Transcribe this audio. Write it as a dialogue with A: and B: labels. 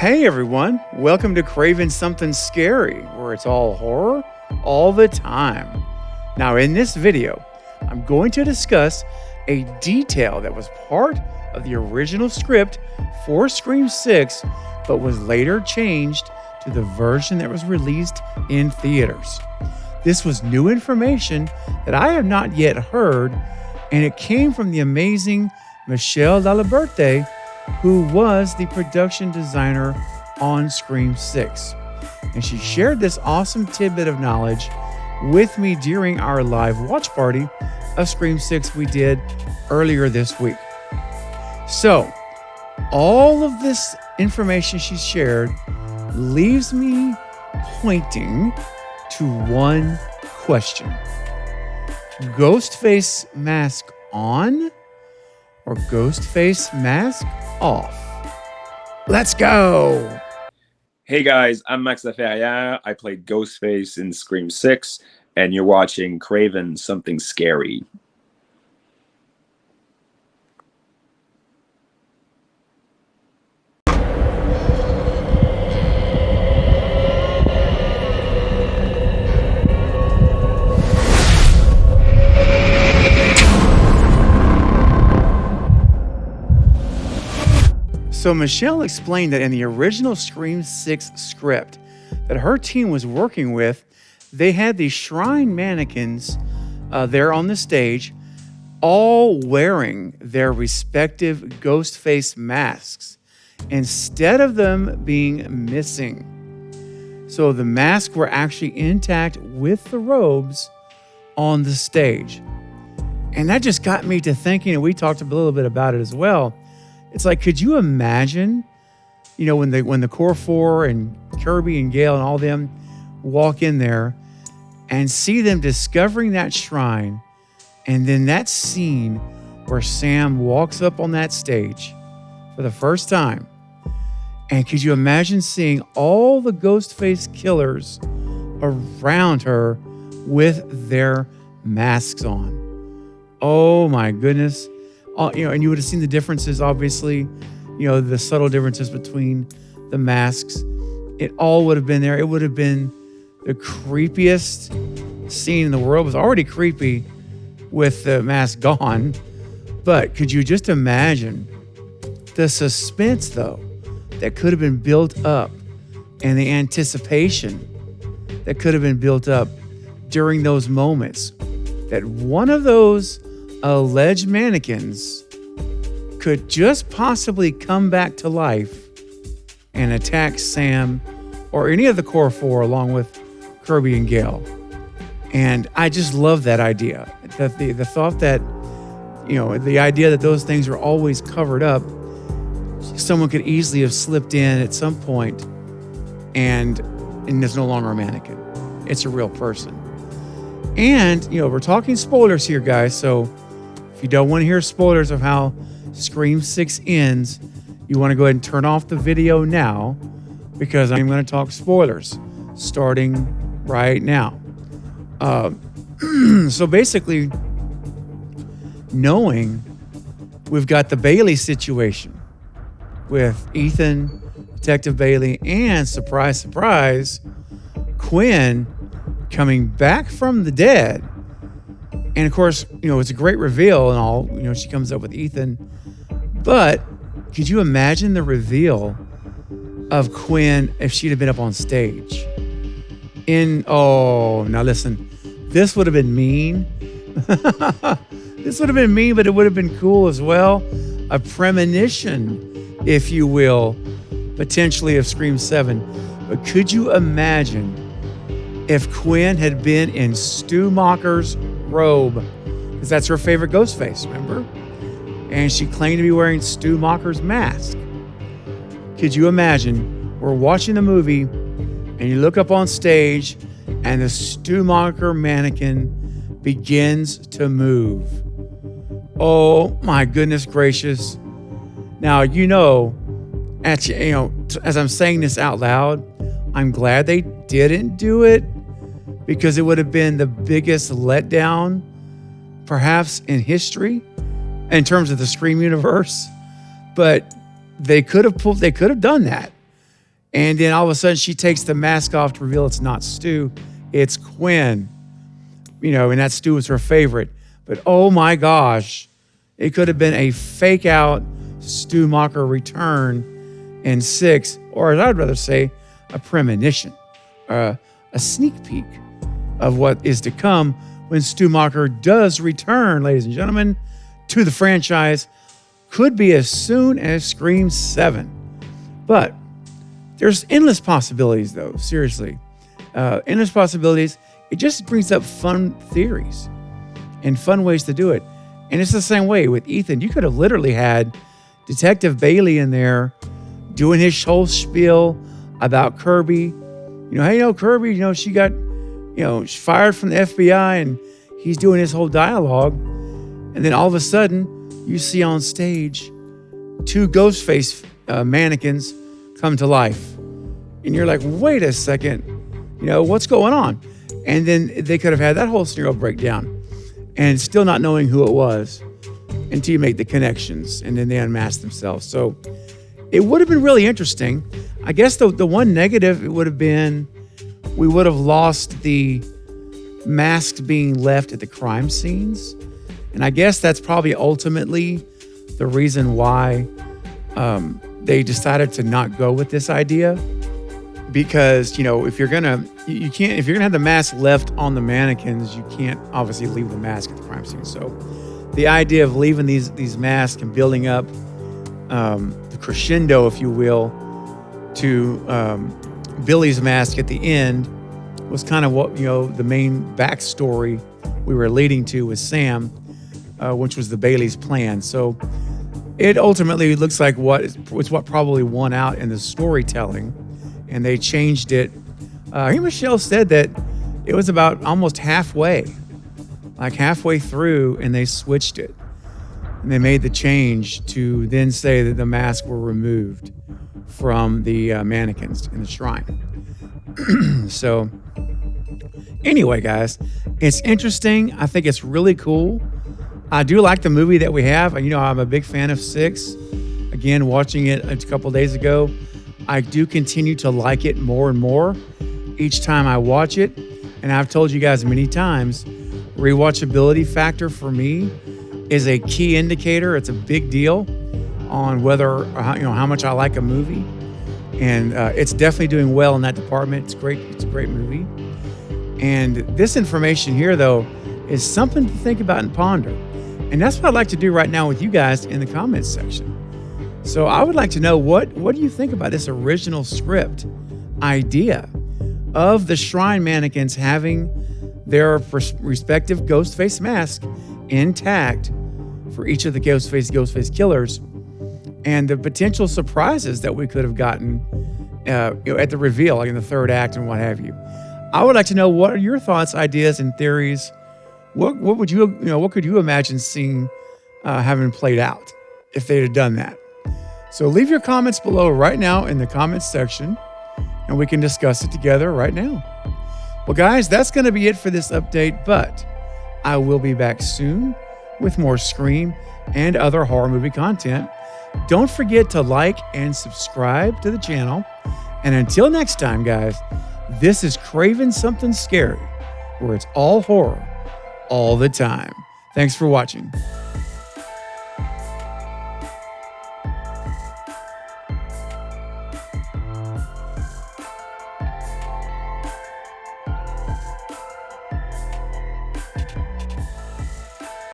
A: Hey everyone, welcome to Craven Something Scary, where it's all horror all the time. Now, in this video, I'm going to discuss a detail that was part of the original script for Scream 6, but was later changed to the version that was released in theaters. This was new information that I have not yet heard, and it came from the amazing Michelle Laliberte, who was the production designer on Scream 6. And she shared this awesome tidbit of knowledge with me during our live watch party of Scream 6 we did earlier this week. So, all of this information she shared leaves me pointing to one question. Ghostface mask on or Ghostface mask off? Let's go!
B: Hey guys, I'm Max Laferriere. I played Ghostface in Scream 6, and you're watching Craven Something Scary.
A: So Michelle explained that in the original Scream 6 script that her team was working with, they had these shrine mannequins there on the stage, all wearing their respective Ghostface masks instead of them being missing. So the masks were actually intact with the robes on the stage. And that just got me to thinking, and we talked a little bit about it as well. It's like, could you imagine, when the Core 4 and Kirby and Gale and all them walk in there and see them discovering that shrine, and then that scene where Sam walks up on that stage for the first time, and could you imagine seeing all the Ghostface killers around her with their masks on? Oh my goodness. And you would have seen the differences, obviously, the subtle differences between the masks. It all would have been there. It would have been the creepiest scene in the world. It was already creepy with the mask gone. But could you just imagine the suspense, though, that could have been built up and the anticipation that could have been built up during those moments that one of those alleged mannequins could just possibly come back to life and attack Sam or any of the Core 4 along with Kirby and Gale. And I just love that idea. That the thought that, the idea that those things are always covered up, someone could easily have slipped in at some point and it's no longer a mannequin. It's a real person. And, we're talking spoilers here, guys, so if you don't want to hear spoilers of how Scream 6 ends, you want to go ahead and turn off the video now, because I'm going to talk spoilers starting right now. So basically, knowing we've got the Bailey situation with Ethan, Detective Bailey, and surprise, surprise, Quinn coming back from the dead. And of course, it's a great reveal and all, she comes up with Ethan. But could you imagine the reveal of Quinn if she'd have been up on stage? Now listen, this would have been mean. This would have been mean, but it would have been cool as well. A premonition, if you will, potentially of Scream 7. But could you imagine if Quinn had been in Stu Macher's robe, because that's her favorite Ghostface, remember? And she claimed to be wearing Stu Macher's mask. Could you imagine, we're watching the movie, and you look up on stage, and the Stu Macher mannequin begins to move. Oh my goodness gracious. Now, as I'm saying this out loud, I'm glad they didn't do it, because it would have been the biggest letdown perhaps in history in terms of the Scream universe. But they could have done that. And then all of a sudden she takes the mask off to reveal it's not Stu, it's Quinn. You know, and that Stu was her favorite. But oh my gosh, it could have been a fake out Stu Macher return in 6, or as I'd rather say, a premonition, a sneak peek of what is to come when Stu Macher does return, ladies and gentlemen, to the franchise. Could be as soon as Scream 7. But there's endless possibilities, though, seriously. Endless possibilities. It just brings up fun theories and fun ways to do it. And it's the same way with Ethan. You could have literally had Detective Bailey in there doing his whole spiel about Kirby. You know, hey, Kirby, she got, she's fired from the FBI, and he's doing his whole dialogue. And then all of a sudden, you see on stage 2 Ghostface mannequins come to life. And you're like, wait a second, what's going on? And then they could have had that whole scenario breakdown and still not knowing who it was until you make the connections, and then they unmask themselves. So it would have been really interesting. I guess the one negative, it would have been, we would have lost the masks being left at the crime scenes. And I guess that's probably ultimately the reason why they decided to not go with this idea. Because, if you're gonna have the mask left on the mannequins, you can't obviously leave the mask at the crime scene. So the idea of leaving these masks and building up the crescendo, if you will, to Billy's mask at the end was kind of what, the main backstory we were leading to with Sam, which was the Bailey's plan. So it ultimately looks like what probably won out in the storytelling, and they changed it. Michelle said that it was about almost halfway through, and they switched it. And they made the change to then say that the masks were removed from the mannequins in the shrine. So anyway, guys, it's interesting. I think it's really cool. I do like the movie that we have. I'm a big fan of 6. Again, watching it a couple days ago, I do continue to like it more and more each time I watch it. And I've told you guys many times, rewatchability factor for me is a key indicator. It's a big deal on whether, how much I like a movie. And it's definitely doing well in that department. It's great. It's a great movie. And this information here, though, is something to think about and ponder. And that's what I'd like to do right now with you guys in the comments section. So I would like to know, what do you think about this original script idea of the shrine mannequins having their respective Ghostface mask intact for each of the Ghostface killers, and the potential surprises that we could have gotten at the reveal, like in the 3rd act and what have you. I would like to know, what are your thoughts, ideas, and theories? What would what could you imagine seeing having played out if they'd have done that? So leave your comments below right now in the comments section, and we can discuss it together right now. Well, guys, that's going to be it for this update, but I will be back soon with more Scream and other horror movie content. Don't forget to like and subscribe to the channel. And until next time, guys, this is Craven Something Scary, where it's all horror all the time. Thanks for watching.